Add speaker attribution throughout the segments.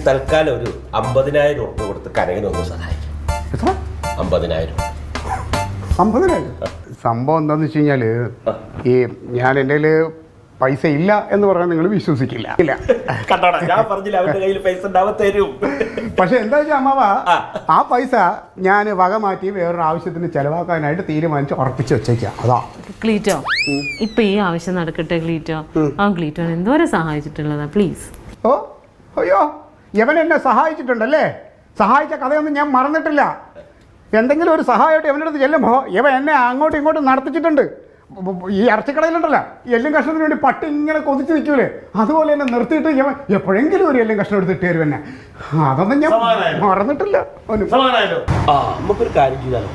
Speaker 1: തൽക്കാലം ഒരു 50,000 ഉറുപ്പ കൊടുത്ത് കനകനൊന്ന് സഹായിക്കും. 50,000.
Speaker 2: സംഭവം എന്താണെന്ന് വെച്ച് കഴിഞ്ഞാൽ ഈ ഞാൻ എൻ്റെ കയ്യിൽ പൈസ ഇല്ല എന്ന് പറഞ്ഞാൽ നിങ്ങൾ വിശ്വസിക്കില്ല.
Speaker 1: ഞാൻ പറഞ്ഞില്ല അവന്റെ കയ്യിൽ പൈസ ഉണ്ടാവാൻ തരും.
Speaker 2: പക്ഷെ എന്താ വെച്ചാൽ അമ്മാവ ആ പൈസ ഞാൻ വക മാറ്റി വേറൊരു ആവശ്യത്തിന് ചെലവാക്കാനായിട്ട് തീരുമാനിച്ച് ഉറപ്പിച്ച് വെച്ചേക്കാം. അതാ
Speaker 3: ക്ലീറ്റോ, ഇപ്പൊ ഈ ആവശ്യം നടക്കട്ടെ ക്ലീറ്റോ. ആ ക്ലീറ്റോ എന്തോരം സഹായിച്ചിട്ടുള്ളതാ, പ്ലീസ്.
Speaker 2: ഓ അയ്യോ, യവൻ എന്നെ സഹായിച്ചിട്ടുണ്ടല്ലേ? സഹായിച്ച കഥയൊന്നും ഞാൻ മറന്നിട്ടില്ല. എന്തെങ്കിലും ഒരു സഹായമായിട്ട് യവൻ്റെ അടുത്ത് ചെല്ലുമ്പോൾ യവൻ എന്നെ അങ്ങോട്ടും ഇങ്ങോട്ടും നടത്തിച്ചിട്ടുണ്ട്. ഈ ഇറച്ചിക്കടയിലുണ്ടല്ലോ, എല്ലും കഷ്ണത്തിന് വേണ്ടി പട്ടി ഇങ്ങനെ കൊതിച്ച് നിൽക്കൂലേ, അതുപോലെ എന്നെ നിർത്തിയിട്ട് യവൻ എപ്പോഴെങ്കിലും ഒരു എല്ലും കഷ്ണം എടുത്തിട്ട് തരും എന്നെ. അതൊന്നും ഞാൻ മറന്നിട്ടില്ല.
Speaker 1: നമുക്കൊരു കാര്യം ചെയ്താലോ,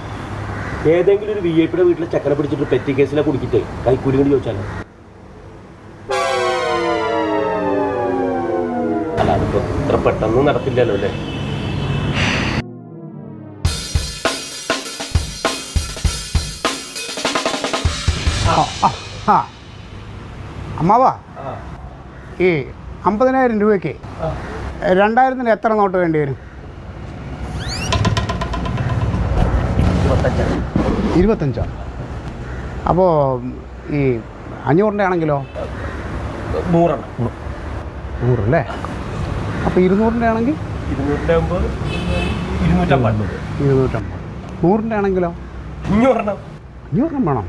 Speaker 1: ഏതെങ്കിലും ഒരു VIP വീട്ടിലെ ചക്കര പിടിച്ചിട്ട് പെറ്റി കേസിലെ കുടിക്കിട്ട് കൈക്കൂലി കൊണ്ട് ചോദിച്ചാലോ? അല്ല, അതിപ്പോ ഇത്ര പെട്ടെന്ന് നടത്തില്ലല്ലോ അല്ലേ?
Speaker 2: അമ്മാവാ, ഈ 50,000 രൂപയ്ക്ക് 2000-ന് എത്ര നോട്ട് വേണ്ടി വരും? 25. അപ്പോൾ ഈ 500-ൻ്റെ ആണെങ്കിലോ? 100 അല്ലേ? അപ്പോൾ 200-ൻ്റെ ആണെങ്കിൽ 250. 100-ൻ്റെ ആണെങ്കിലോ? 500 വേണം.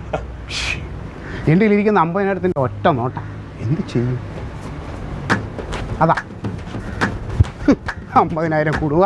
Speaker 2: എൻ്റെ കയ്യിലിരിക്കുന്ന 50,000-ൻ്റെ ഒറ്റ നോട്ട എന്ത് ചെയ്യും? അതാ 50,000 കൂടുക.